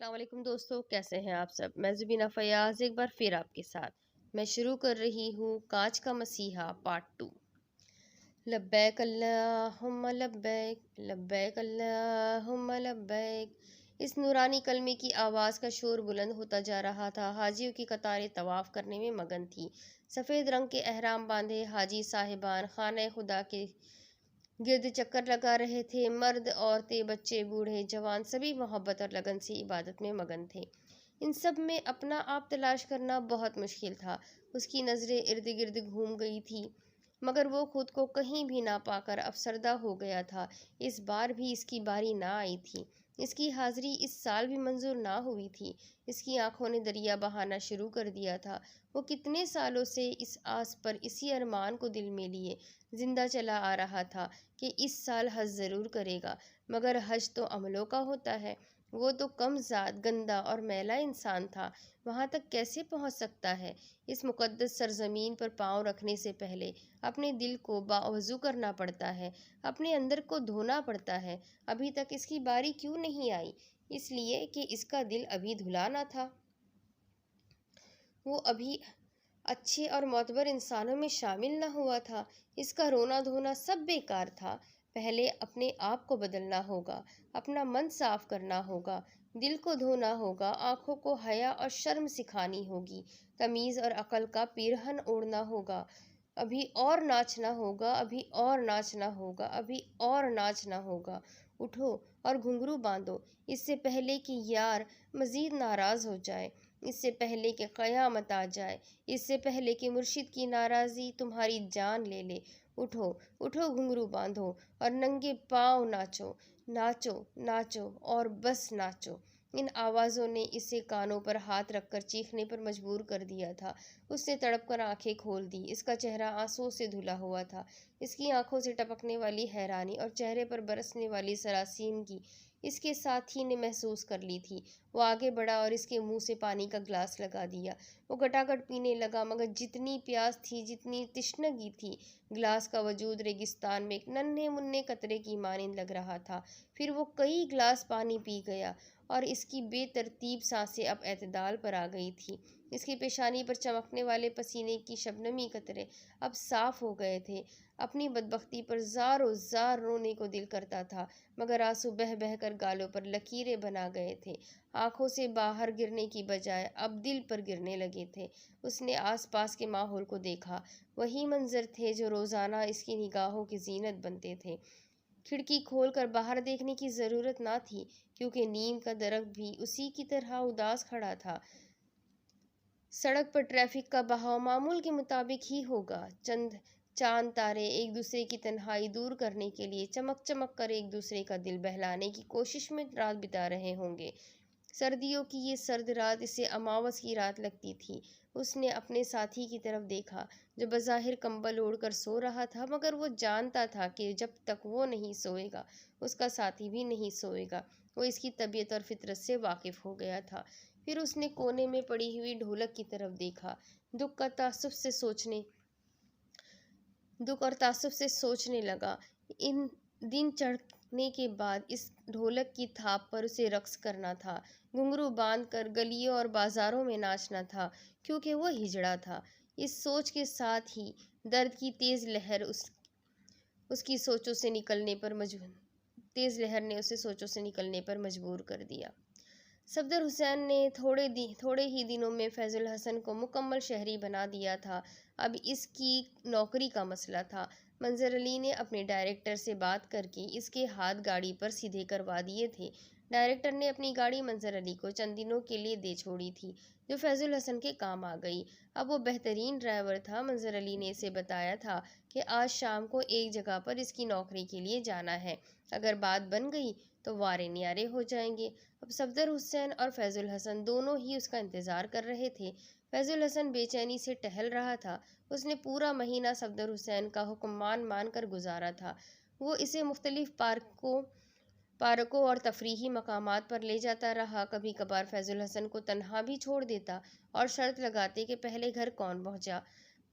السلام علیکم دوستو، کیسے ہیں آپ سب؟ میں زبینہ فیاض ایک بار پھر آپ کے ساتھ میں شروع کر رہی ہوں کانچ کا مسیحا پارٹ 2۔ لبیک اللہم لبیک لبیک اللہم لبیک۔ اس نورانی کلمے کی آواز کا شور بلند ہوتا جا رہا تھا۔ حاجیوں کی قطاریں طواف کرنے میں مگن تھی۔ سفید رنگ کے احرام باندھے حاجی صاحبان خانہ خدا کے گرد چکر لگا رہے تھے۔ مرد، عورتیں، بچے، بوڑھے، جوان سبھی محبت اور لگن سے عبادت میں مگن تھے۔ ان سب میں اپنا آپ تلاش کرنا بہت مشکل تھا۔ اس کی نظریں ارد گرد گھوم گئی تھی، مگر وہ خود کو کہیں بھی نہ پا کر افسردہ ہو گیا تھا۔ اس بار بھی اس کی باری نہ آئی تھی۔ اس کی حاضری اس سال بھی منظور نہ ہوئی تھی۔ اس کی آنکھوں نے دریا بہانا شروع کر دیا تھا۔ وہ کتنے سالوں سے اس آس پر، اسی ارمان کو دل میں لیے زندہ چلا آ رہا تھا کہ اس سال حج ضرور کرے گا، مگر حج تو عملوں کا ہوتا ہے۔ وہ تو کم ذات، گندا اور میلا انسان تھا، وہاں تک کیسے پہنچ سکتا ہے؟ اس مقدس سرزمین پر پاؤں رکھنے سے پہلے اپنے دل کو باوضو کرنا پڑتا ہے، اپنے اندر کو دھونا پڑتا ہے۔ ابھی تک اس کی باری کیوں نہیں آئی؟ اس لیے کہ اس کا دل ابھی دھلا نہ تھا۔ وہ ابھی اچھے اور معتبر انسانوں میں شامل نہ ہوا تھا۔ اس کا رونا دھونا سب بیکار تھا۔ پہلے اپنے آپ کو بدلنا ہوگا، اپنا من صاف کرنا ہوگا، دل کو دھونا ہوگا، آنکھوں کو حیا اور شرم سکھانی ہوگی، تمیز اور عقل کا پیرہن اوڑھنا ہوگا۔ ابھی اور ناچنا ہوگا، ابھی اور ناچنا ہوگا، ابھی اور ناچنا ہوگا۔ اٹھو اور گھنگرو باندھو، اس سے پہلے کہ یار مزید ناراض ہو جائے، اس سے پہلے کہ قیامت آ جائے، اس سے پہلے کہ مرشد کی ناراضی تمہاری جان لے لے۔ اٹھو اٹھو، گھنگرو باندھو اور ننگے پاؤں ناچو، ناچو ناچو اور بس ناچو۔ ان آوازوں نے اسے کانوں پر ہاتھ رکھ کر چیخنے پر مجبور کر دیا تھا۔ اس نے تڑپ کر آنکھیں کھول دی۔ اس کا چہرہ آنسوؤں سے دھلا ہوا تھا۔ اس کی آنکھوں سے ٹپکنے والی حیرانی اور چہرے پر برسنے والی سراسیمگی اس کے ساتھی نے محسوس کر لی تھی۔ وہ آگے بڑھا اور اس کے منہ سے پانی کا گلاس لگا دیا۔ وہ گٹاگٹ پینے لگا، مگر جتنی پیاس تھی، جتنی تشنگی تھی، گلاس کا وجود ریگستان میں ایک ننھے منھے قطرے کی مانند لگ رہا تھا۔ پھر وہ کئی گلاس پانی پی گیا اور اس کی بے ترتیب سانسیں اب اعتدال پر آ گئی تھیں۔ اس کی پیشانی پر چمکنے والے پسینے کی شبنمی قطرے اب صاف ہو گئے تھے۔ اپنی بدبختی پر زار و زار رونے کو دل کرتا تھا، مگر آنسو بہہ بہہ کر گالوں پر لکیریں بنا گئے تھے۔ آنکھوں سے باہر گرنے کی بجائے اب دل پر گرنے لگے تھے۔ اس نے آس پاس کے ماحول کو دیکھا۔ وہی منظر تھے جو روزانہ اس کی نگاہوں کی زینت بنتے تھے۔ کھڑکی کھول کر باہر دیکھنے کی ضرورت نہ تھی، کیونکہ نیم کا درخت بھی اسی کی طرح اداس کھڑا تھا۔ سڑک پر ٹریفک کا بہاؤ معمول کے مطابق ہی ہوگا۔ چند چاند تارے ایک دوسرے کی تنہائی دور کرنے کے لیے چمک چمک کر ایک دوسرے کا دل بہلانے کی کوشش میں رات بتا رہے ہوں گے۔ سردیوں کی یہ سرد رات اسے اماوس کی رات لگتی تھی۔ اس نے اپنے ساتھی کی طرف دیکھا، جو بظاہر کمبل اوڑھ کر سو رہا تھا، مگر وہ جانتا تھا کہ جب تک وہ نہیں سوئے گا، اس کا ساتھی بھی نہیں سوئے گا۔ وہ اس کی طبیعت اور فطرت سے واقف ہو گیا تھا۔ پھر اس نے کونے میں پڑی ہوئی ڈھولک کی طرف دیکھا۔ دکھ اور تعصب سے سوچنے لگا، ان دن چڑھنے کے بعد اس ڈھولک کی تھاپ پر اسے رقص کرنا تھا، گھنگرو باندھ کر گلیوں اور بازاروں میں ناچنا تھا، کیونکہ وہ ہجڑا تھا۔ اس سوچ کے ساتھ ہی درد کی تیز لہر نے اسے سوچوں سے نکلنے پر مجبور کر دیا۔ صفدر حسین نے تھوڑے ہی دنوں میں فیض الحسن کو مکمل شہری بنا دیا تھا۔ اب اس کی نوکری کا مسئلہ تھا۔ منظر علی نے اپنے ڈائریکٹر سے بات کر کے اس کے ہاتھ گاڑی پر سیدھے کروا دیے تھے۔ ڈائریکٹر نے اپنی گاڑی منظر علی کو چند دنوں کے لیے دے چھوڑی تھی، جو فیض الحسن کے کام آ گئی۔ اب وہ بہترین ڈرائیور تھا۔ منظر علی نے اسے بتایا تھا کہ آج شام کو ایک جگہ پر اس کی نوکری کے لیے جانا ہے۔ اگر بات بن گئی تو وارے نیارے ہو جائیں گے۔ اب صفدر حسین اور فیض الحسن دونوں ہی اس کا انتظار کر رہے تھے۔ فیض الحسن بے چینی سے ٹہل رہا تھا۔ اس نے پورا مہینہ صفدر حسین کا حکم مان کر گزارا تھا۔ وہ اسے مختلف پارکوں اور تفریحی مقامات پر لے جاتا رہا۔ کبھی کبھار فیض الحسن کو تنہا بھی چھوڑ دیتا اور شرط لگاتے کہ پہلے گھر کون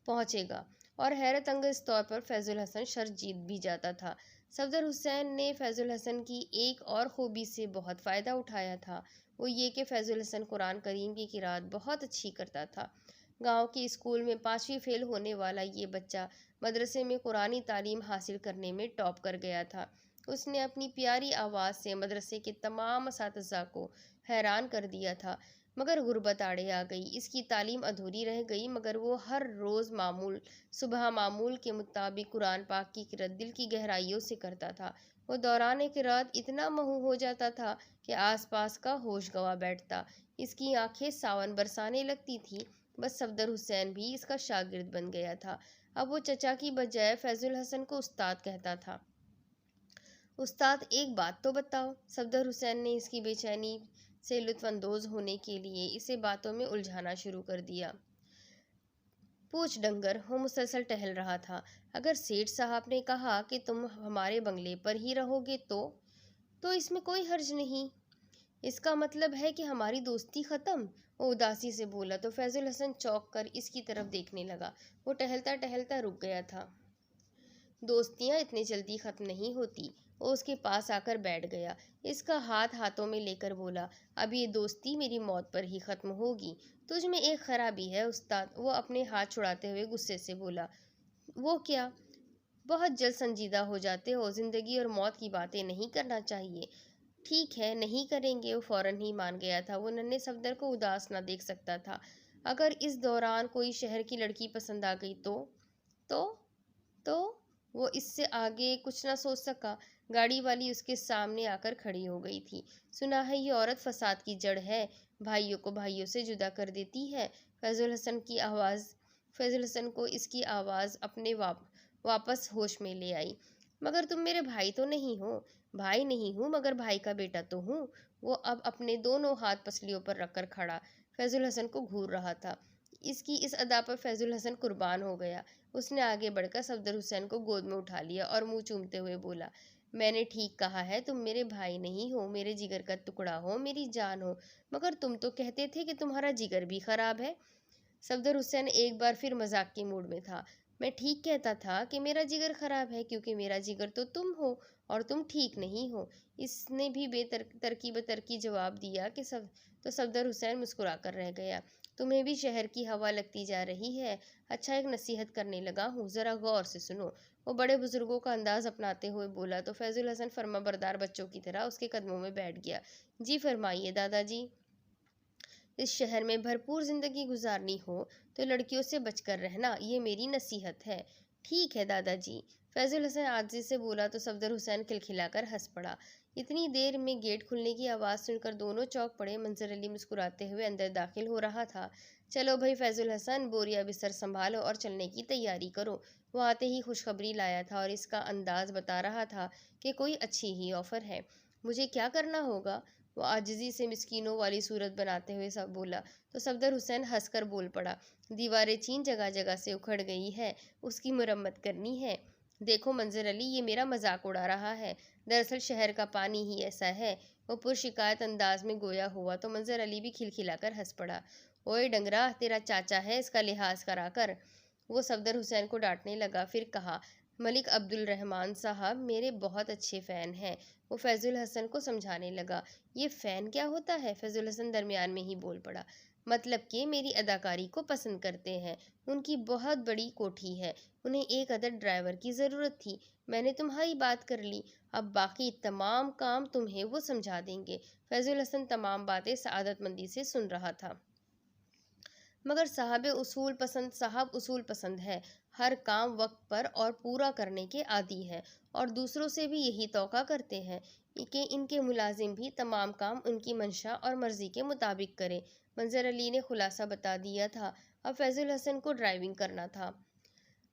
پہنچے گا، اور حیرت انگیز طور پر فیض الحسن شرط جیت بھی جاتا تھا۔ صفدر حسین نے فیض الحسن کی ایک اور خوبی سے بہت فائدہ اٹھایا تھا، وہ یہ کہ فیض الحسن قرآن کریم کی قرأت بہت اچھی کرتا تھا۔ گاؤں کے اسکول میں 5ویں فیل ہونے والا یہ بچہ مدرسے میں قرآنی تعلیم حاصل کرنے میں ٹاپ کر گیا تھا۔ اس نے اپنی پیاری آواز سے مدرسے کے تمام اساتذہ کو حیران کر دیا تھا، مگر غربت آڑے آ گئی، اس کی تعلیم ادھوری رہ گئی، مگر وہ ہر روز صبح معمول کے مطابق قرآن پاک کی قرأت دل کی گہرائیوں سے کرتا تھا۔ وہ دوران قرأت اتنا مہو ہو جاتا تھا کہ آس پاس کا ہوش گنوا بیٹھتا، اس کی آنکھیں ساون برسانے لگتی تھیں۔ بس صفدر حسین بھی اس کا شاگرد بن گیا تھا۔ اب وہ چچا کی بجائے فیض الحسن کو استاد کہتا تھا۔ استاد ایک بات تو بتاؤ۔ صفدر حسین نے اس کی بے چینی سے لطف اندوز ہونے کے لیے اسے باتوں میں الجھانا شروع کر دیا۔ پوچھ ڈنگر، وہ مسلسل ٹہل رہا تھا۔ اگر سیٹھ صاحب نے کہا کہ تم ہمارے بنگلے پر ہی رہو گے تو اس میں کوئی حرج نہیں۔ اس کا مطلب ہے کہ ہماری دوستی ختم؟ وہ اداسی سے بولا تو فیض الحسن چونک کر اس کی طرف دیکھنے لگا۔ وہ ٹہلتا ٹہلتا رک گیا تھا۔ دوستیاں اتنی جلدی ختم نہیں ہوتی۔ وہ اس کے پاس آ کر بیٹھ گیا، اس کا ہاتھ ہاتھوں میں لے کر بولا، اب یہ دوستی میری موت پر ہی ختم ہوگی۔ تجھ میں ایک خرابی ہے استاد، وہ اپنے ہاتھ چھڑاتے ہوئے غصے سے بولا۔ وہ کیا؟ بہت جلد سنجیدہ ہو جاتے ہو، زندگی اور موت کی باتیں نہیں کرنا چاہیے۔ ٹھیک ہے، نہیں کریں گے۔ وہ فوراً ہی مان گیا تھا۔ وہ ننھے صفدر کو اداس نہ دیکھ سکتا تھا۔ اگر اس دوران کوئی شہر کی لڑکی پسند آ گئی تو وہ اس سے آگے کچھ نہ سوچ سکا۔ گاڑی والی اس کے سامنے آ کر کھڑی ہو گئی تھی۔ سنا ہے یہ عورت فساد کی جڑ ہے، بھائیوں کو بھائیوں سے جدا کر دیتی ہے۔ فیض الحسن کو اس کی آواز اپنے واپس ہوش میں لے آئی۔ مگر تم میرے بھائی تو نہیں ہو؟ بھائی نہیں ہوں، مگر بھائی کا بیٹا تو ہوں۔ وہ اب اپنے دونوں ہاتھ پسلیوں پر رکھ کر کھڑا فیض الحسن کو گھور رہا تھا۔ اس کی اس ادا پر فیض الحسن قربان ہو گیا۔ اس نے آگے بڑھ کر صفدر حسین کو گود میں اٹھا لیا اور منہ چومتے ہوئے بولا، میں نے ٹھیک کہا ہے، تم میرے بھائی نہیں ہو، میرے جگر کا ٹکڑا ہو، میری جان ہو، مگر تم تو کہتے تھے کہ تمہارا جگر بھی خراب ہے۔ صفدر حسین ایک بار پھر مذاق کے موڈ میں تھا۔ میں ٹھیک کہتا تھا کہ میرا جگر خراب ہے، کیونکہ میرا جگر تو تم ہو اور تم ٹھیک نہیں ہو۔ اس نے بھی بے ترکی جواب دیا کہ تو صفدر حسین مسکرا کر رہ گیا۔ تمہیں بھی شہر کی ہوا لگتی جا رہی ہے؟ اچھا، ایک نصیحت کرنے لگا ہوں، ذرا غور سے سنو۔ وہ بڑے بزرگوں کا انداز اپناتے ہوئے بولا تو فیض الحسن فرما بردار بچوں کی طرح اس کے قدموں میں بیٹھ گیا۔ جی فرمائیے دادا جی۔ اس شہر میں بھرپور زندگی گزارنی ہو تو لڑکیوں سے بچ کر رہنا، یہ میری نصیحت ہے۔ ٹھیک ہے دادا جی، فیض الحسن عاجزی سے بولا تو صفدر حسین کھلکھلا کر ہنس پڑا۔ اتنی دیر میں گیٹ کھلنے کی آواز سن کر دونوں چونک پڑے۔ منظر علی مسکراتے ہوئے اندر داخل ہو رہا تھا۔ چلو بھائی فیض الحسن، بوریا بستر سنبھالو اور چلنے کی تیاری کرو۔ وہ آتے ہی خوشخبری لایا تھا اور اس کا انداز بتا رہا تھا کہ کوئی اچھی ہی آفر ہے۔ مجھے کیا کرنا ہوگا؟ وہ عاجزی سے مسکینوں والی صورت بناتے ہوئے سب بولا تو صفدر حسین ہنس کر بول پڑا، دیواریں چین جگہ جگہ سے اکھڑ گئی ہے، اس کی مرمت کرنی ہے۔ دیکھو منظر علی، یہ میرا مذاق اڑا رہا ہے، دراصل شہر کا پانی ہی ایسا ہے۔ وہ پرشکایت انداز میں گویا ہوا تو منظر علی بھی کھلکھلا کر ہنس پڑا۔ اوئے ڈنگرا، تیرا چاچا ہے، اس کا لحاظ کرا کر۔ وہ صفدر حسین کو ڈانٹنے لگا، پھر کہا، ملک عبد الرحمن صاحب میرے بہت اچھے فین ہیں۔ وہ فیض الحسن کو سمجھانے لگا۔ یہ فین کیا ہوتا ہے؟ فیض الحسن درمیان میں ہی بول پڑا۔ مطلب کہ میری اداکاری کو پسند کرتے ہیں، ان کی بہت بڑی کوٹھی ہے، انہیں ایک عدد ڈرائیور کی ضرورت تھی، میں نے تمہاری بات کر لی، اب باقی تمام کام تمہیں وہ سمجھا دیں گے۔ فیض الحسن تمام باتیں سعادت مندی سے سن رہا تھا۔ مگر صاحب اصول پسند ہے، ہر کام وقت پر اور پورا کرنے کے عادی ہے، اور دوسروں سے بھی یہی توقع کرتے ہیں کہ ان کے ملازم بھی تمام کام ان کی منشا اور مرضی کے مطابق کریں۔ منظر علی نے خلاصہ بتا دیا تھا۔ اب فیض الحسن کو ڈرائیونگ کرنا تھا۔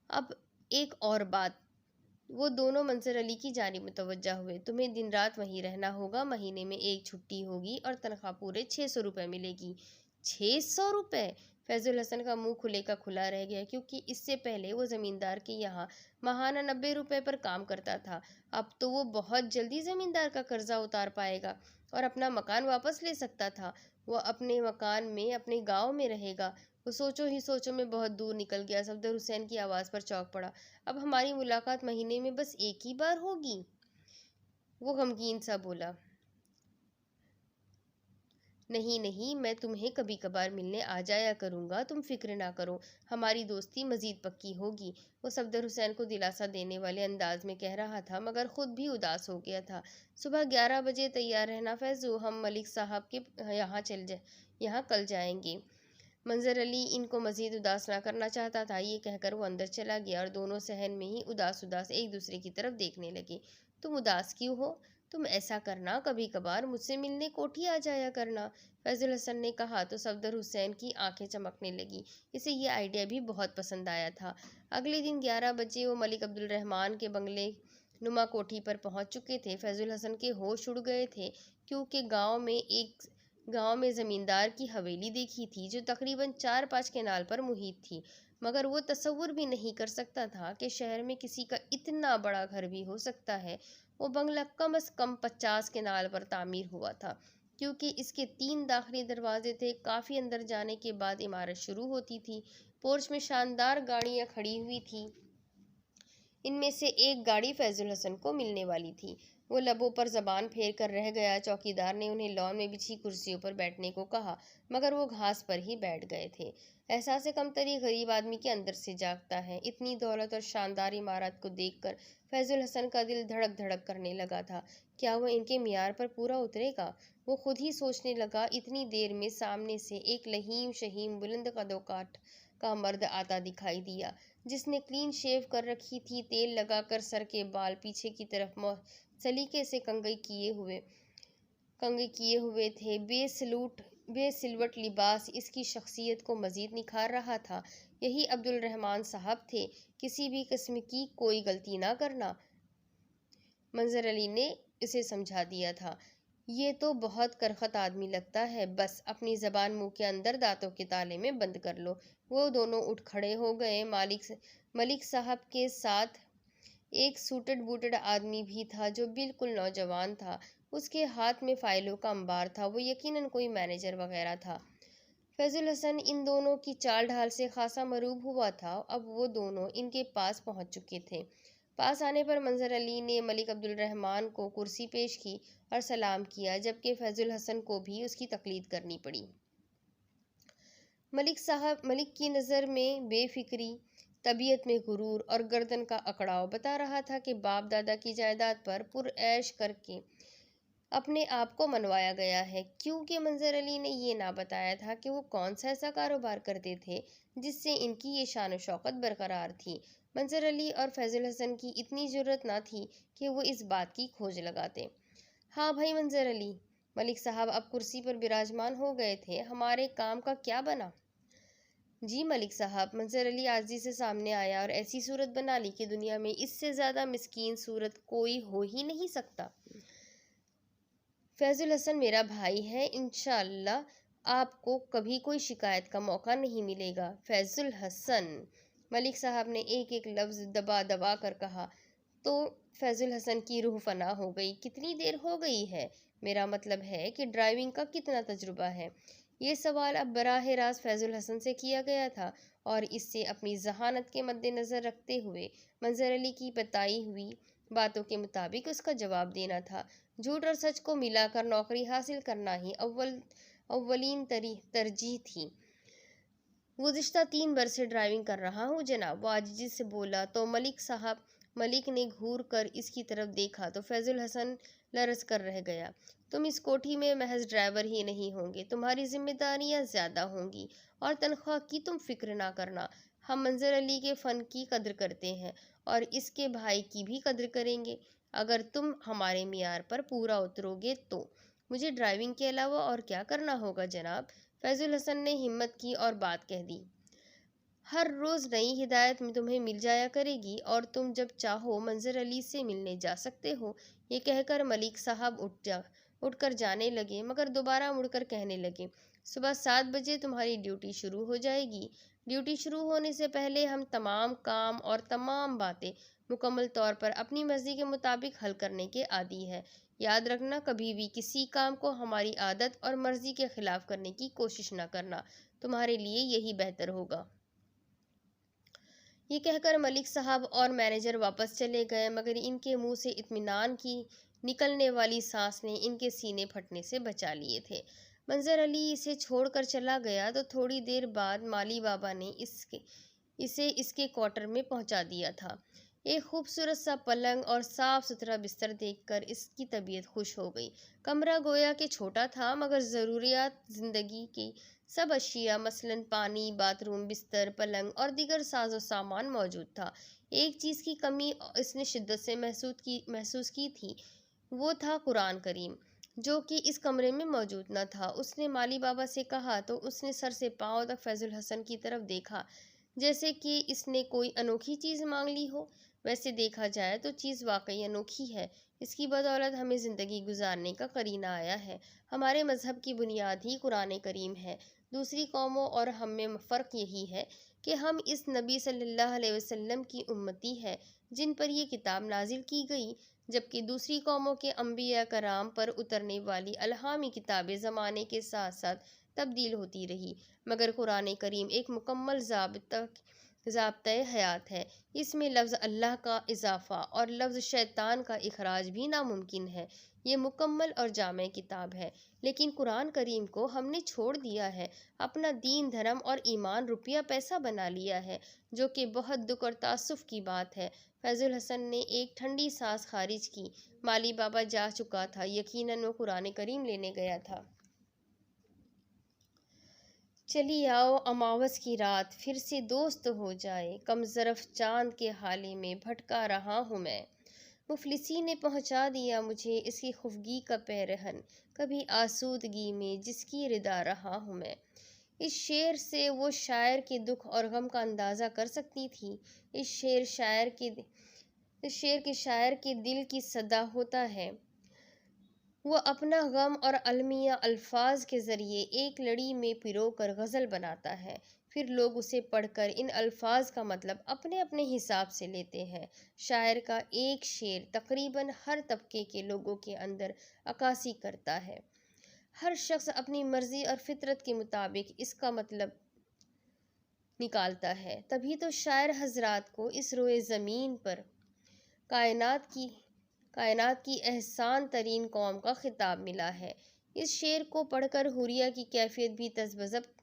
اب ایک اور بات۔ وہ دونوں منظر علی کی جانب متوجہ ہوئے۔ تمہیں دن رات وہیں رہنا ہوگا، مہینے میں ایک چھٹی ہوگی اور تنخواہ پورے 600 روپے ملے گی۔ 600 روپے! فیض الحسن کا منہ کھلے کا کھلا رہ گیا، کیونکہ اس سے پہلے وہ زمیندار کے یہاں ماہانہ 90 روپے پر کام کرتا تھا۔ اب تو وہ بہت جلدی زمیندار کا قرضہ اتار پائے گا اور اپنا مکان واپس لے سکتا تھا۔ وہ اپنے مکان میں اپنے گاؤں میں رہے گا۔ وہ سوچوں ہی سوچوں میں بہت دور نکل گیا۔ صفدر حسین کی آواز پر چونک پڑا۔ اب ہماری ملاقات مہینے میں بس ایک ہی بار ہوگی؟ وہ غمگین سا بولا۔ نہیں نہیں، میں تمہیں کبھی کبھار ملنے آ جایا کروں گا، تم فکر نہ کرو، ہماری دوستی مزید پکی ہوگی۔ وہ صفدر حسین کو دلاسا دینے والے انداز میں کہہ رہا تھا مگر خود بھی اداس ہو گیا تھا۔ صبح 11 بجے تیار رہنا فیضو، ہم ملک صاحب کے یہاں کل جائیں گے۔ منظر علی ان کو مزید اداس نہ کرنا چاہتا تھا، یہ کہہ کر وہ اندر چلا گیا اور دونوں صحن میں ہی اداس ایک دوسرے کی طرف دیکھنے لگے۔ تم اداس کیوں ہو؟ تم ایسا کرنا، کبھی کبھار مجھ سے ملنے کوٹھی آ جایا کرنا، فیض الحسن نے کہا تو صفدر حسین کی آنکھیں چمکنے لگی۔ اسے یہ آئیڈیا بھی بہت پسند آیا تھا۔ اگلے دن 11 بجے وہ ملک عبد الرحمن کے بنگلے نما کوٹھی پر پہنچ چکے تھے۔ فیض الحسن کے ہوش اڑ گئے تھے کیونکہ گاؤں میں زمیندار کی حویلی دیکھی تھی جو تقریباً 4-5 کنال پر محیط تھی، مگر وہ تصور بھی نہیں کر سکتا تھا کہ شہر میں کسی کا اتنا بڑا گھر بھی ہو سکتا ہے۔ وہ بنگلہ کم از کم 50 کنال پر تعمیر ہوا تھا کیونکہ اس کے 3 داخلی دروازے تھے۔ کافی اندر جانے کے بعد عمارت شروع ہوتی تھی۔ پورچ میں شاندار گاڑیاں کھڑی ہوئی تھیں، ان میں سے ایک گاڑی فیض الحسن کو ملنے والی تھی۔ وہ لبوں پر زبان پھیر کر رہ گیا۔ چوکیدار نے انہیں لان میں بچھی کرسیوں پر بیٹھنے کو کہا مگر وہ گھاس پر ہی بیٹھ گئے تھے۔ احساس کمتری غریب آدمی کے اندر سے جاگتا ہے۔ اتنی دولت اور شاندار عمارت کو دیکھ کر فیض الحسن کا دل دھڑک دھڑک کرنے لگا تھا۔ کیا وہ ان کے معیار پر پورا اترے گا؟ وہ خود ہی سوچنے لگا۔ اتنی دیر میں سامنے سے ایک لہیم شہیم بلند قد و کاٹ کا مرد آتا دکھائی دیا جس نے کلین شیو کر رکھی تھی، تیل لگا کر سر کے بال پیچھے کی طرف سلیقے سے کنگھی کیے ہوئے تھے۔ بے سلوٹ لباس اس کی شخصیت کو مزید نکھار رہا تھا۔ یہی عبد الرحمن صاحب تھے، کسی بھی قسم کی کوئی غلطی نہ کرنا، منظر علی نے اسے سمجھا دیا تھا۔ یہ تو بہت کرخت آدمی لگتا ہے، بس اپنی زبان منہ کے اندر دانتوں کے تالے میں بند کر لو۔ وہ دونوں اٹھ کھڑے ہو گئے۔ ملک صاحب کے ساتھ ایک سوٹڈ بوٹڈ آدمی بھی تھا جو بالکل نوجوان تھا۔ اس کے ہاتھ میں فائلوں کا انبار تھا، وہ یقیناً کوئی مینیجر وغیرہ تھا۔ فیض الحسن ان دونوں کی چال ڈھال سے خاصا مرعوب ہوا تھا۔ اب وہ دونوں ان کے پاس پہنچ چکے تھے۔ پاس آنے پر منظر علی نے ملک عبد الرحمن کو کرسی پیش کی اور سلام کیا، جبکہ فیض الحسن کو بھی اس کی تقلید کرنی پڑی۔ ملک کی نظر میں بے فکری، طبیعت میں غرور اور گردن کا اکڑاؤ بتا رہا تھا کہ باپ دادا کی جائیداد پر پرعیش کر کے اپنے آپ کو منوایا گیا ہے، کیونکہ منظر علی نے یہ نہ بتایا تھا کہ وہ کون سا ایسا کاروبار کرتے تھے جس سے ان کی یہ شان و شوکت برقرار تھی۔ منظر علی اور فیض الحسن کی اتنی جرأت نہ تھی کہ وہ اس بات کی کھوج لگاتے۔ ہاں بھائی منظر علی، ملک صاحب اب کرسی پر براجمان ہو گئے تھے، ہمارے کام کا کیا بنا؟ جی ملک صاحب، منظر علی عاجزی سے سامنے آیا اور ایسی صورت بنا لی کہ دنیا میں اس سے زیادہ مسکین صورت کوئی ہو ہی نہیں سکتا۔ فیض الحسن میرا بھائی ہے، انشاءاللہ آپ کو کبھی کوئی شکایت کا موقع نہیں ملے گا۔ فیض الحسن، ملک صاحب نے ایک ایک لفظ دبا دبا کر کہا تو فیض الحسن کی روح فنا ہو گئی۔ کتنی دیر ہو گئی ہے؟ میرا مطلب ہے کہ ڈرائیونگ کا کتنا تجربہ ہے؟ یہ سوال اب براہ راست فیض الحسن سے کیا گیا تھا اور اس سے اپنی ذہانت کے مد نظر رکھتے ہوئے منظر علی کی بتائی ہوئی باتوں کے مطابق اس کا جواب دینا تھا۔ جھوٹ اور سچ کو ملا کر نوکری حاصل کرنا ہی اولین ترجیح تھی۔ گزشتہ 3 برس سے ڈرائیونگ کر رہا ہوں جناب، وہ عاجزی سے بولا تو ملک نے گھور کر اس کی طرف دیکھا تو فیض الحسن لرز کر رہ گیا۔ تم اس کوٹھی میں محض ڈرائیور ہی نہیں ہوں گے، تمہاری ذمہ داریاں زیادہ ہوں گی اور تنخواہ کی تم فکر نہ کرنا۔ ہم منظر علی کے فن کی قدر کرتے ہیں اور اس کے بھائی کی بھی قدر کریں گے۔ اگر تم ہمارے معیار پر پورا اترو گے تو مجھے ڈرائیونگ کے علاوہ اور کیا کرنا ہوگا جناب؟ فیض الحسن نے ہمت کی اور بات کہہ دی۔ ہر روز نئی ہدایت تمہیں مل جایا کرے گی اور تم جب چاہو منظر علی سے ملنے جا سکتے ہو۔ یہ کہہ کر ملک صاحب اٹھ کر جانے لگے مگر دوبارہ مڑ کر کہنے لگے، صبح 7 بجے تمہاری ڈیوٹی شروع ہو جائے گی۔ ڈیوٹی شروع ہونے سے پہلے ہم تمام کام اور تمام باتیں مکمل طور پر اپنی مرضی کے مطابق حل کرنے کے عادی ہے۔ یاد رکھنا، کبھی بھی کسی کام کو ہماری عادت اور مرضی کے خلاف کرنے کی کوشش نہ کرنا، تمہارے لیے یہی بہتر ہوگا۔ یہ کہہ کر ملک صاحب اور مینیجر واپس چلے گئے، مگر ان کے منہ سے اطمینان کی نکلنے والی سانس نے ان کے سینے پھٹنے سے بچا لیے تھے۔ منظر علی اسے چھوڑ کر چلا گیا تو تھوڑی دیر بعد مالی بابا نے اسے اس کے کوارٹر میں پہنچا دیا تھا۔ ایک خوبصورت سا پلنگ اور صاف ستھرا بستر دیکھ کر اس کی طبیعت خوش ہو گئی۔ کمرہ گویا کہ چھوٹا تھا، مگر ضروریات زندگی کی سب اشیاء مثلاً پانی، باتھ روم، بستر، پلنگ اور دیگر ساز و سامان موجود تھا۔ ایک چیز کی کمی اس نے شدت سے محسوس کی تھی، وہ تھا قرآن کریم، جو کہ اس کمرے میں موجود نہ تھا۔ اس نے مالی بابا سے کہا تو اس نے سر سے پاؤں تک فیض الحسن کی طرف دیکھا، جیسے کہ اس نے کوئی انوکھی چیز مانگ لی ہو۔ ویسے دیکھا جائے تو چیز واقعی انوکھی ہے، اس کی بدولت ہمیں زندگی گزارنے کا قرینہ آیا ہے۔ ہمارے مذہب کی بنیاد ہی قرآن کریم ہے۔ دوسری قوموں اور ہم میں فرق یہی ہے کہ ہم اس نبی صلی اللہ علیہ وسلم کی امتی ہے جن پر یہ کتاب نازل کی گئی، جبکہ دوسری قوموں کے انبیاء کرام پر اترنے والی الہامی کتابیں زمانے کے ساتھ ساتھ تبدیل ہوتی رہی، مگر قرآن کریم ایک مکمل ضابطۂ حیات ہے۔ اس میں لفظ اللہ کا اضافہ اور لفظ شیطان کا اخراج بھی ناممکن ہے۔ یہ مکمل اور جامع کتاب ہے، لیکن قرآن کریم کو ہم نے چھوڑ دیا ہے، اپنا دین، دھرم اور ایمان روپیہ پیسہ بنا لیا ہے، جو کہ بہت دکھ اور تاسف کی بات ہے۔ فیض الحسن نے ایک ٹھنڈی سانس خارج کی۔ مالی بابا جا چکا تھا، یقیناً وہ قرآن کریم لینے گیا تھا۔ چلی آؤ اماوس کی رات پھر سے دوست ہو جائے، کم ظرف چاند کے حالے میں بھٹکا رہا ہوں میں۔ مفلسی نے پہنچا دیا مجھے اس کی خفگی کا پیرہن، کبھی آسودگی میں جس کی ردا رہا ہوں میں۔ اس شعر سے وہ شاعر کے دکھ اور غم کا اندازہ کر سکتی تھی۔ اس شعر کے شاعر کے دل کی صدا ہوتا ہے۔ وہ اپنا غم اور المیہ الفاظ کے ذریعے ایک لڑی میں پرو کر غزل بناتا ہے، پھر لوگ اسے پڑھ کر ان الفاظ کا مطلب اپنے اپنے حساب سے لیتے ہیں۔ شاعر کا ایک شعر تقریباً ہر طبقے کے لوگوں کے اندر عکاسی کرتا ہے۔ ہر شخص اپنی مرضی اور فطرت کے مطابق اس کا مطلب نکالتا ہے۔ تبھی تو شاعر حضرات کو اس روئے زمین پر کائنات کی احسان ترین قوم کا خطاب ملا ہے۔ اس شعر کو پڑھ کر حوریہ کی کیفیت بھی تذبذب و ضبط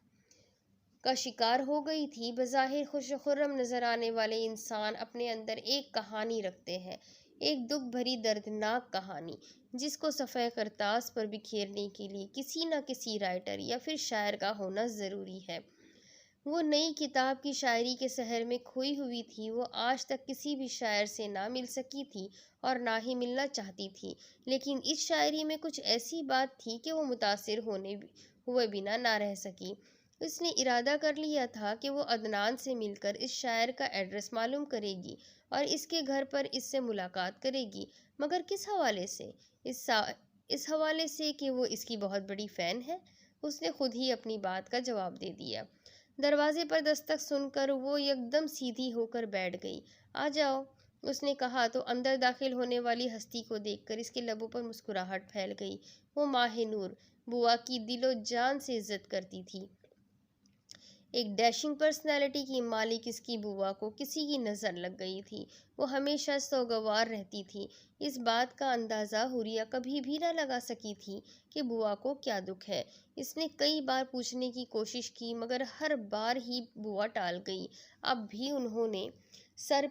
کا شکار ہو گئی تھی۔ بظاہر خوش و خرم نظر آنے والے انسان اپنے اندر ایک کہانی رکھتے ہیں، ایک دکھ بھری دردناک کہانی، جس کو صفحہ کرتاس پر بکھیرنے کے لیے کسی نہ کسی رائٹر یا پھر شاعر کا ہونا ضروری ہے۔ وہ نئی کتاب کی شاعری کے سحر میں کھوئی ہوئی تھی۔ وہ آج تک کسی بھی شاعر سے نہ مل سکی تھی اور نہ ہی ملنا چاہتی تھی، لیکن اس شاعری میں کچھ ایسی بات تھی کہ وہ متاثر ہوئے بنا نہ رہ سکی۔ اس نے ارادہ کر لیا تھا کہ وہ عدنان سے مل کر اس شاعر کا ایڈریس معلوم کرے گی اور اس کے گھر پر اس سے ملاقات کرے گی، مگر کس حوالے سے؟ اس حوالے سے کہ وہ اس کی بہت بڑی فین ہے۔ اس نے خود ہی اپنی بات کا جواب دے دیا۔ دروازے پر دستک سن کر وہ یکدم سیدھی ہو کر بیٹھ گئی۔ آ جاؤ، اس نے کہا تو اندر داخل ہونے والی ہستی کو دیکھ کر اس کے لبوں پر مسکراہٹ پھیل گئی۔ وہ ماہ نور، بوا کی دل و جان سے عزت کرتی تھی۔ ایک ڈیشنگ پرسنالٹی کی مالک اس کی بوا کو کسی کی نظر لگ گئی تھی۔ وہ ہمیشہ سوگوار رہتی تھی۔ اس بات کا اندازہ حوریہ کبھی بھی نہ لگا سکی تھی کہ بوا کو کیا دکھ ہے۔ اس نے کئی بار پوچھنے کی کوشش کی، مگر ہر بار ہی بوا ٹال گئی۔ اب بھی انہوں نے سر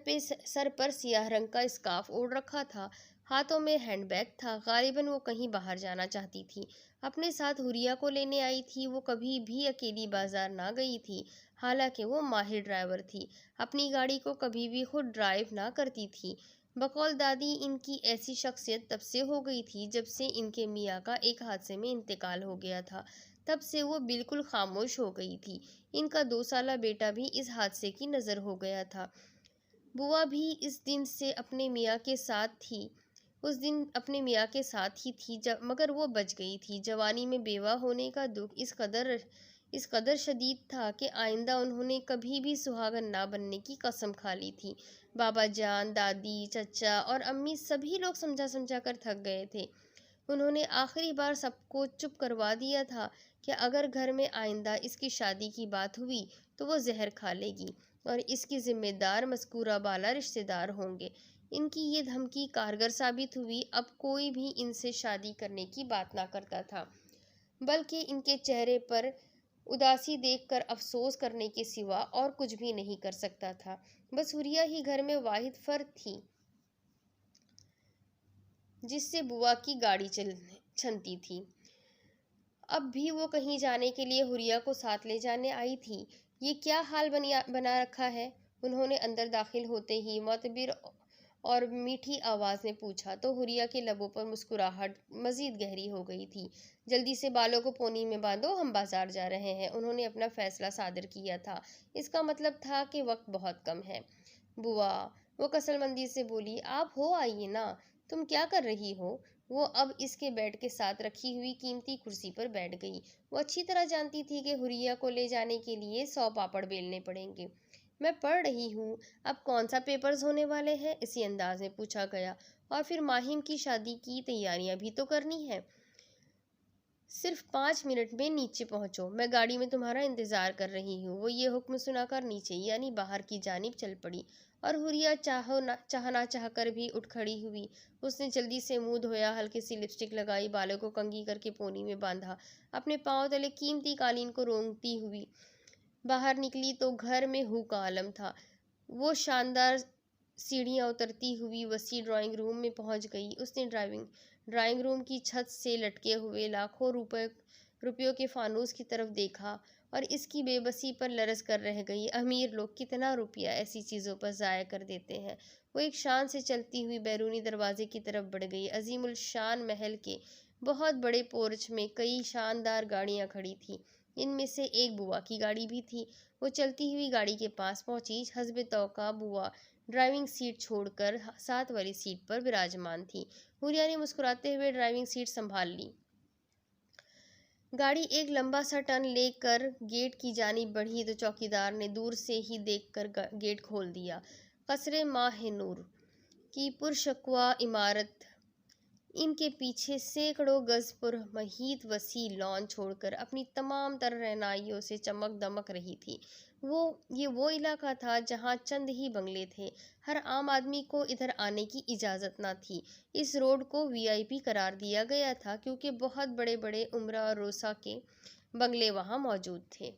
پر سیاہ رنگ کا اسکارف اوڑھ رکھا تھا، ہاتھوں میں ہینڈ بیگ تھا۔ غالباً وہ کہیں باہر جانا چاہتی تھی، اپنے ساتھ حوریہ کو لینے آئی تھی۔ وہ کبھی بھی اکیلی بازار نہ گئی تھی، حالانکہ وہ ماہر ڈرائیور تھی، اپنی گاڑی کو کبھی بھی خود ڈرائیو نہ کرتی تھی۔ بقول دادی، ان کی ایسی شخصیت تب سے ہو گئی تھی جب سے ان کے میاں کا ایک حادثے میں انتقال ہو گیا تھا۔ تب سے وہ بالکل خاموش ہو گئی تھی۔ ان کا 2 سالہ بیٹا بھی اس حادثے کی نذر ہو گیا تھا۔ بوا بھی اس دن اپنے میاں کے ساتھ ہی تھی، مگر وہ بچ گئی تھی۔ جوانی میں بیوہ ہونے کا دکھ اس قدر اس قدر شدید تھا کہ آئندہ انہوں نے کبھی بھی سہاگن نہ بننے کی قسم کھا لی تھی۔ بابا جان، دادی، چچا اور امی سبھی لوگ سمجھا سمجھا کر تھک گئے تھے۔ انہوں نے آخری بار سب کو چپ کروا دیا تھا کہ اگر گھر میں آئندہ اس کی شادی کی بات ہوئی تو وہ زہر کھا لے گی اور اس کی ذمہ دار مذکورہ بالا رشتہ دار ہوں گے۔ ان کی یہ دھمکی کارگر ثابت ہوئی۔ اب کوئی بھی ان سے شادی کرنے کی بات نہ کرتا تھا، بلکہ ان کے چہرے پر اداسی دیکھ کر افسوس کرنے کے سوا اور کچھ بھی نہیں کر سکتا تھا۔ بس حوریہ ہی گھر میں واحد فرد تھی جس سے بوا کی گاڑی چھنتی تھی۔ اب بھی وہ کہیں جانے کے لیے حوریہ کو ساتھ لے جانے آئی تھی۔ یہ کیا حال بنا رکھا ہے؟ انہوں نے اندر داخل ہوتے ہی معتبر اور میٹھی آواز میں پوچھا تو حوریہ کے لبوں پر مسکراہٹ مزید گہری ہو گئی تھی۔ جلدی سے بالوں کو پونی میں باندھو، ہم بازار جا رہے ہیں۔ انہوں نے اپنا فیصلہ صادر کیا تھا۔ اس کا مطلب تھا کہ وقت بہت کم ہے۔ بوا، وہ کسل مندی سے بولی، آپ ہو آئیے نا، تم کیا کر رہی ہو؟ وہ اب اس کے بیڈ کے ساتھ رکھی ہوئی قیمتی کرسی پر بیٹھ گئی۔ وہ اچھی طرح جانتی تھی کہ حوریہ کو لے جانے کے لیے 100 پاپڑ بیلنے پڑیں گے۔ میں پڑھ رہی ہوں۔ اب کون سا پیپرز ہونے والے ہیں؟ اسی انداز میں پوچھا گیا۔ اور پھر ماہم کی شادی کی تیاریاں بھی تو کرنی ہیں۔ صرف 5 منٹ میں نیچے پہنچو، میں گاڑی میں تمہارا انتظار کر رہی ہوں۔ وہ یہ حکم سنا کر نیچے یعنی باہر کی جانب چل پڑی اور حوریہ چاہ نہ چاہ کر بھی اٹھ کھڑی ہوئی۔ اس نے جلدی سے منہ دھویا، ہلکی سی لپسٹک لگائی، بالوں کو کنگھی کر کے پونی میں باندھا، اپنے پاؤں تلے قیمتی قالین کو رونگتی ہوئی باہر نکلی تو گھر میں ہو کا عالم تھا۔ وہ شاندار سیڑھیاں اترتی ہوئی وسیع ڈرائنگ روم میں پہنچ گئی۔ اس نے ڈرائنگ روم کی چھت سے لٹکے ہوئے لاکھوں روپیوں کے فانوس کی طرف دیکھا اور اس کی بے بسی پر لرز کر رہ گئی۔ امیر لوگ کتنا روپیہ ایسی چیزوں پر ضائع کر دیتے ہیں۔ وہ ایک شان سے چلتی ہوئی بیرونی دروازے کی طرف بڑھ گئی۔ عظیم الشان محل کے بہت بڑے پورچ میں کئی شاندار گاڑیاں کھڑی تھیں۔ ان میں سے ایک بوا کی گاڑی بھی تھی۔ وہ چلتی ہوئی گاڑی کے پاس پہنچی۔ حسب توقع بوا ڈرائیونگ سیٹ چھوڑ کر ساتھ والی سیٹ پر براجمان تھی۔ حوریہ نے مسکراتے ہوئے ڈرائیونگ سیٹ سنبھال لی۔ گاڑی ایک لمبا سا ٹرن لے کر گیٹ کی جانب بڑھی تو چوکیدار نے دور سے ہی دیکھ کر گیٹ کھول دیا۔ قصر ماہ نور کی پرشکوہ عمارت ان کے پیچھے سینکڑوں گز پر محیط وسیع لان چھوڑ کر اپنی تمام تر رہنائیوں سے چمک دمک رہی تھی۔ یہ وہ علاقہ تھا جہاں چند ہی بنگلے تھے۔ ہر عام آدمی کو ادھر آنے کی اجازت نہ تھی۔ اس روڈ کو VIP قرار دیا گیا تھا کیونکہ بہت بڑے بڑے عمرہ اور روسا کے بنگلے وہاں موجود تھے۔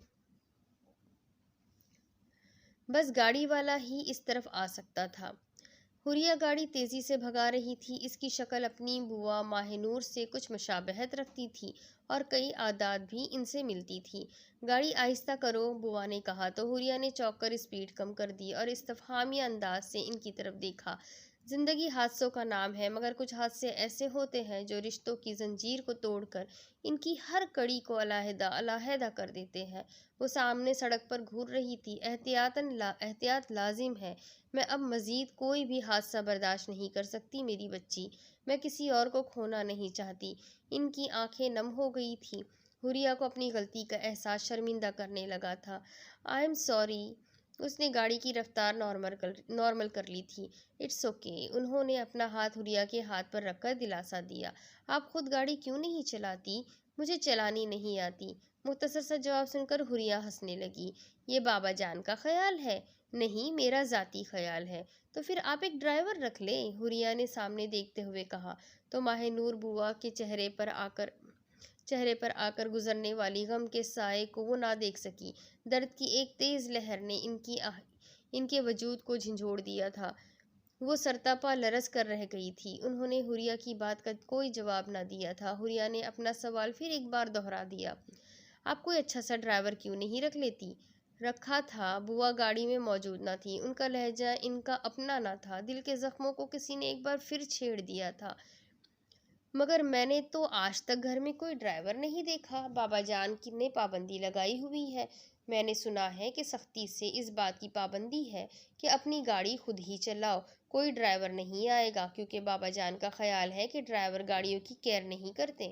بس گاڑی والا ہی اس طرف آ سکتا تھا۔ حوریہ گاڑی تیزی سے بھگا رہی تھی۔ اس کی شکل اپنی بوا ماہ نور سے کچھ مشابہت رکھتی تھی اور کئی عادات بھی ان سے ملتی تھی۔ گاڑی آہستہ کرو، بوا نے کہا تو حوریہ نے چونک کر اسپیڈ کم کر دی اور استفہامیہ انداز سے ان کی طرف دیکھا۔ زندگی حادثوں کا نام ہے، مگر کچھ حادثے ایسے ہوتے ہیں جو رشتوں کی زنجیر کو توڑ کر ان کی ہر کڑی کو علیحدہ کر دیتے ہیں۔ وہ سامنے سڑک پر گھور رہی تھی۔ احتیاط لازم ہے، میں اب مزید کوئی بھی حادثہ برداشت نہیں کر سکتی میری بچی، میں کسی اور کو کھونا نہیں چاہتی۔ ان کی آنکھیں نم ہو گئی تھیں۔ حوریہ کو اپنی غلطی کا احساس شرمندہ کرنے لگا تھا۔ I am sorry. اس نے گاڑی کی رفتار نارمل کر لی تھی۔ It's okay. انہوں نے اپنا ہاتھ حوریہ کے ہاتھ پر رکھ کر دلاسا دیا۔ آپ خود گاڑی کیوں نہیں چلاتی؟ مجھے چلانی نہیں آتی۔ مختصر سا جواب سن کر حوریہ ہنسنے لگی۔ یہ بابا جان کا خیال ہے؟ نہیں، میرا ذاتی خیال ہے۔ تو پھر آپ ایک ڈرائیور رکھ لیں، حوریہ نے سامنے دیکھتے ہوئے کہا تو ماہ نور بوا کے چہرے پر آ کر گزرنے والی غم کے سائے کو وہ نہ دیکھ سکی۔ درد کی ایک تیز لہر نے ان کے وجود کو جھنجھوڑ دیا تھا۔ وہ سرتاپا لرز کر رہ گئی تھی۔ انہوں نے حوریہ کی بات کا کوئی جواب نہ دیا تھا۔ حوریہ نے اپنا سوال پھر ایک بار دہرا دیا، آپ کوئی اچھا سا ڈرائیور کیوں نہیں رکھ لیتی؟ رکھا تھا، بوا گاڑی میں موجود نہ تھی۔ ان کا لہجہ ان کا اپنا نہ تھا۔ دل کے زخموں کو کسی نے ایک بار پھر چھیڑ دیا تھا۔ مگر میں نے تو آج تک گھر میں کوئی ڈرائیور نہیں دیکھا۔ بابا جان نے پابندی لگائی ہوئی ہے۔ میں نے سنا ہے کہ سختی سے اس بات کی پابندی ہے کہ اپنی گاڑی خود ہی چلاؤ، کوئی ڈرائیور نہیں آئے گا، کیونکہ بابا جان کا خیال ہے کہ ڈرائیور گاڑیوں کی کیئر نہیں کرتے۔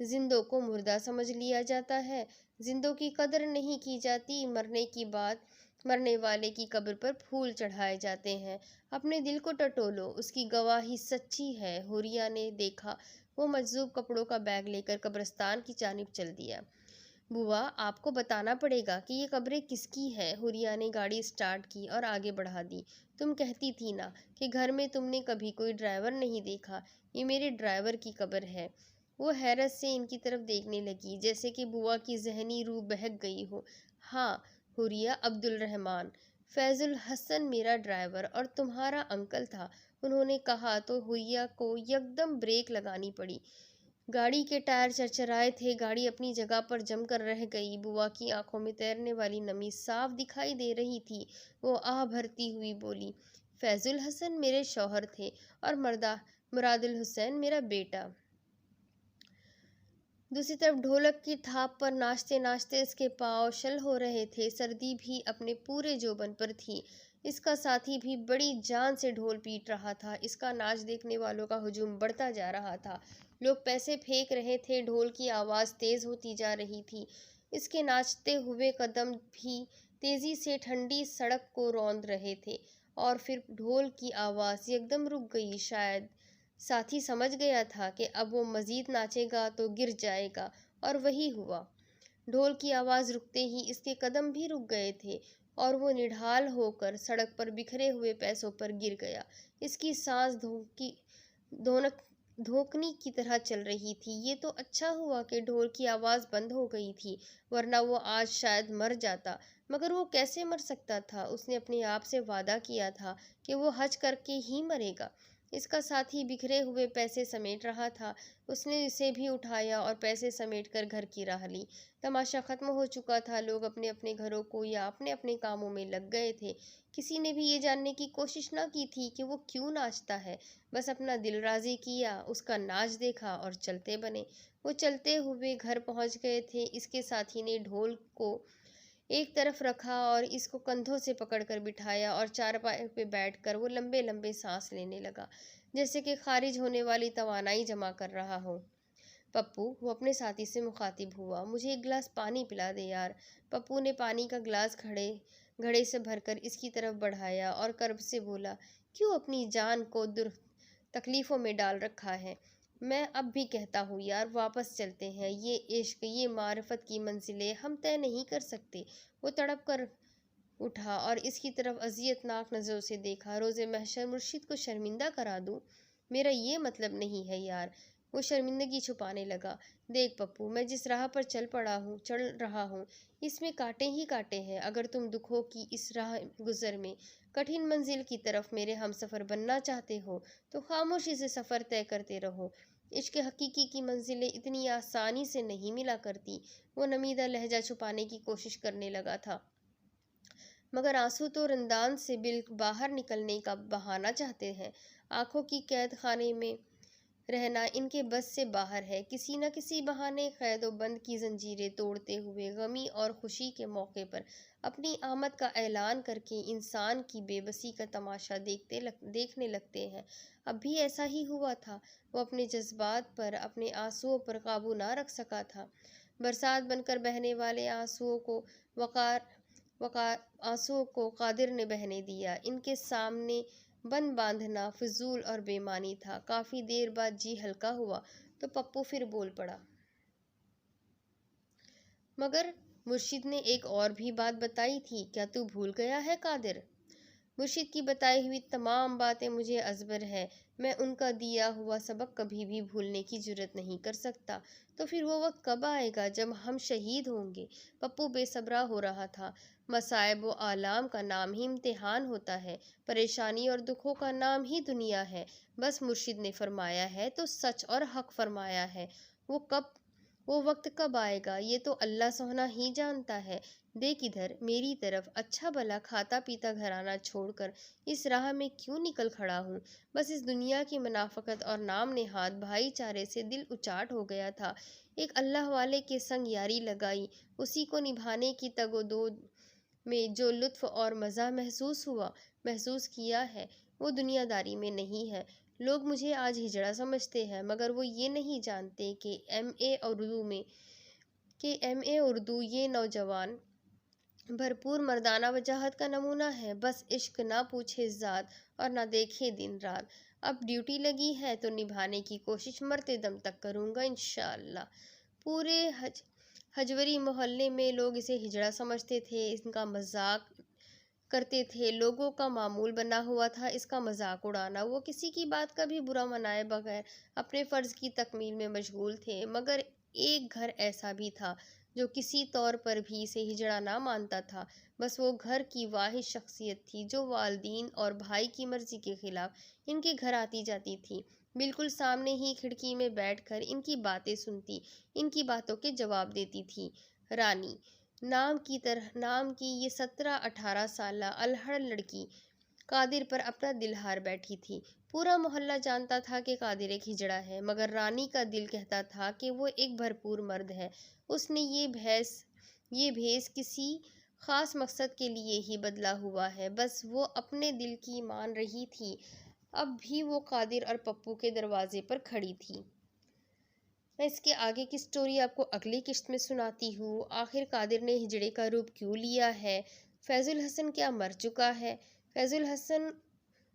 زندوں کو مردہ سمجھ لیا جاتا ہے، زندوں کی قدر نہیں کی جاتی، مرنے کی بات مرنے والے کی قبر پر پھول چڑھائے جاتے ہیں۔ اپنے دل کو ٹٹولو، اس کی گواہی سچی ہے۔ حوریہ نے دیکھا، وہ مجذوب کپڑوں کا بیگ لے کر قبرستان کی جانب چل دیا۔ بوا، آپ کو بتانا پڑے گا کہ یہ قبریں کس کی ہے۔ حوریہ نے گاڑی سٹارٹ کی اور آگے بڑھا دی۔ تم کہتی تھی نا کہ گھر میں تم نے کبھی کوئی ڈرائیور نہیں دیکھا، یہ میرے ڈرائیور کی قبر ہے۔ وہ حیرت سے ان کی طرف دیکھنے لگی، جیسے کہ بوا کی ذہنی روح بہک گئی ہو۔ ہاں حوریہ، عبد الرحمن فیض الحسن میرا ڈرائیور اور تمہارا انکل تھا، انہوں نے کہا تو حوریہ کو یکدم بریک لگانی پڑی۔ گاڑی کے ٹائر چرچرائے تھے، گاڑی اپنی جگہ پر جم کر رہ گئی۔ بوا کی آنکھوں میں تیرنے والی نمی صاف دکھائی دے رہی تھی۔ وہ آہ بھرتی ہوئی بولی، فیض الحسن میرے شوہر تھے اور مراد الحسین میرا بیٹا۔ دوسری طرف ڈھولک کی تھاپ پر ناچتے ناچتے اس کے پاؤں شل ہو رہے تھے، سردی بھی اپنے پورے جوبن پر تھی۔ اس کا ساتھی بھی بڑی جان سے ڈھول پیٹ رہا تھا۔ اس کا ناچ دیکھنے والوں کا ہجوم بڑھتا جا رہا تھا، لوگ پیسے پھینک رہے تھے، ڈھول کی آواز تیز ہوتی جا رہی تھی۔ اس کے ناچتے ہوئے قدم بھی تیزی سے ٹھنڈی سڑک کو روند رہے تھے، اور پھر ڈھول کی آواز یکدم رک گئی۔ شاید ساتھی سمجھ گیا تھا کہ اب وہ مزید ناچے گا تو گر جائے گا، اور وہی ہوا۔ ڈھول کی آواز رکتے ہی اس کے قدم بھی رک گئے تھے، اور وہ نڈھال ہو کر سڑک پر بکھرے ہوئے پیسوں پر گر گیا۔ اس کی سانس دھونکنی کی طرح چل رہی تھی۔ یہ تو اچھا ہوا کہ ڈھول کی آواز بند ہو گئی تھی، ورنہ وہ آج شاید مر جاتا۔ مگر وہ کیسے مر سکتا تھا؟ اس نے اپنے آپ سے وعدہ کیا تھا کہ وہ حج کر کے ہی مرے گا۔ اس کا ساتھی بکھرے ہوئے پیسے سمیٹ رہا تھا، اس نے اسے بھی اٹھایا اور پیسے سمیٹ کر گھر کی راہ لی۔ تماشا ختم ہو چکا تھا، لوگ اپنے اپنے گھروں کو یا اپنے اپنے کاموں میں لگ گئے تھے۔ کسی نے بھی یہ جاننے کی کوشش نہ کی تھی کہ وہ کیوں ناچتا ہے، بس اپنا دل راضی کیا، اس کا ناچ دیکھا اور چلتے بنے۔ وہ چلتے ہوئے گھر پہنچ گئے تھے۔ اس کے ساتھی نے ڈھول کو ایک طرف رکھا اور اس کو کندھوں سے پکڑ کر بٹھایا، اور چارپائی پہ بیٹھ کر وہ لمبے لمبے سانس لینے لگا، جیسے کہ خارج ہونے والی توانائی جمع کر رہا ہو۔ پپو، وہ اپنے ساتھی سے مخاطب ہوا، مجھے ایک گلاس پانی پلا دے یار۔ پپو نے پانی کا گلاس گھڑے سے بھر کر اس کی طرف بڑھایا اور کرب سے بولا، کیوں اپنی جان کو تکلیفوں میں ڈال رکھا ہے؟ میں اب بھی کہتا ہوں یار، واپس چلتے ہیں۔ یہ عشق، یہ معرفت کی منزلیں ہم طے نہیں کر سکتے۔ وہ تڑپ کر اٹھا اور اس کی طرف اذیت ناک نظروں سے دیکھا۔ روز محشر مرشد کو شرمندہ کرا دوں؟ میرا یہ مطلب نہیں ہے یار۔ وہ شرمندگی چھپانے لگا۔ دیکھ پپو، میں جس راہ پر چل رہا ہوں اس میں کانٹے ہی کانٹے ہیں۔ اگر تم دکھوں کی اس راہ گزر میں کٹھن منزل کی طرف میرے ہم سفر بننا چاہتے ہو تو خاموشی سے سفر طے کرتے رہو۔ عشق حقیقی کی منزلیں اتنی آسانی سے نہیں ملا کرتی۔ وہ نمیدہ لہجہ چھپانے کی کوشش کرنے لگا تھا، مگر آنسو تو رندان سے باہر نکلنے کا بہانہ چاہتے ہیں۔ آنکھوں کی قید خانے میں رہنا ان کے بس سے باہر ہے۔ کسی نہ کسی بہانے قید و بند کی زنجیریں توڑتے ہوئے غمی اور خوشی کے موقع پر اپنی آمد کا اعلان کر کے انسان کی بے بسی کا تماشا دیکھنے لگتے ہیں۔ اب بھی ایسا ہی ہوا تھا۔ وہ اپنے جذبات پر، اپنے آنسوؤں پر قابو نہ رکھ سکا تھا۔ برسات بن کر بہنے والے آنسوؤں کو قادر نے بہنے دیا۔ ان کے سامنے بن باندھنا فضول اور بے معنی تھا۔ کافی دیر بعد جی ہلکا ہوا تو پپو پھر بول پڑا، مگر مرشد نے ایک اور بھی بات بتائی تھی، کیا تو بھول گیا ہے قادر؟ مرشد کی بتائی ہوئی تمام باتیں مجھے ازبر ہے، میں ان کا دیا ہوا سبق کبھی بھی بھولنے کی جرات نہیں کر سکتا۔ تو پھر وہ وقت کب آئے گا جب ہم شہید ہوں گے؟ پپو بے صبرا ہو رہا تھا۔ مصائب و آلام کا نام ہی امتحان ہوتا ہے، پریشانی اور دکھوں کا نام ہی دنیا ہے۔ بس مرشد نے فرمایا ہے تو سچ اور حق فرمایا ہے۔ وہ وقت کب آئے گا یہ تو اللہ سونا ہی جانتا ہے۔ دیکھ ادھر میری طرف، اچھا بھلا کھاتا پیتا گھرانہ چھوڑ کر اس راہ میں کیوں نکل کھڑا ہوں؟ بس اس دنیا کی منافقت اور نام نہاد بھائی چارے سے دل اچاٹ ہو گیا تھا۔ ایک اللہ والے کے سنگ یاری لگائی، اسی کو نبھانے کی تگ و دو میں جو لطف اور مزہ محسوس کیا ہے وہ دنیا داری میں نہیں ہے۔ لوگ مجھے آج ہجڑا سمجھتے ہیں، مگر وہ یہ نہیں جانتے کہ ایم اے اردو یہ نوجوان بھرپور مردانہ وجاہت کا نمونہ ہے۔ بس عشق نہ پوچھے ذات اور نہ دیکھے دن رات، اب ڈیوٹی لگی ہے تو نبھانے کی کوشش مرتے دم تک کروں گا انشاءاللہ۔ پورے ہجوری محلے میں لوگ اسے ہجڑا سمجھتے تھے، ان کا مذاق کرتے تھے، لوگوں کا معمول بنا ہوا تھا اس کا مذاق اڑانا۔ وہ کسی کی بات کا بھی برا منائے بغیر اپنے فرض کی تکمیل میں مشغول تھے، مگر ایک گھر ایسا بھی تھا جو کسی طور پر بھی اسے ہجڑا نہ مانتا تھا۔ بس وہ گھر کی واحد شخصیت تھی جو والدین اور بھائی کی مرضی کے خلاف ان کے گھر آتی جاتی تھی، بالکل سامنے ہی کھڑکی میں بیٹھ کر ان کی باتیں سنتی، ان کی باتوں کے جواب دیتی تھی۔ رانی نام کی یہ 17-18 سالہ الہڑ لڑکی قادر پر اپنا دل ہار بیٹھی تھی۔ پورا محلہ جانتا تھا کہ قادر ایک ہجڑا ہے، مگر رانی کا دل کہتا تھا کہ وہ ایک بھرپور مرد ہے۔ اس نے یہ بھیس کسی خاص مقصد کے لیے ہی بدلا ہوا ہے، بس وہ اپنے دل کی مان رہی تھی۔ اب بھی وہ قادر اور پپو کے دروازے پر کھڑی تھی۔ میں اس کے آگے کی سٹوری آپ کو اگلی قسط میں سناتی ہوں۔ آخر قادر نے ہجڑے کا روپ کیوں لیا ہے؟ فیض الحسن کیا مر چکا ہے؟ فیض الحسن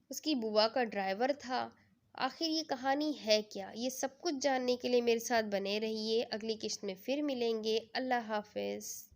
اس کی بوا کا ڈرائیور تھا۔ آخر یہ کہانی ہے کیا؟ یہ سب کچھ جاننے کے لیے میرے ساتھ بنے رہیے، اگلی قسط میں پھر ملیں گے۔ اللہ حافظ۔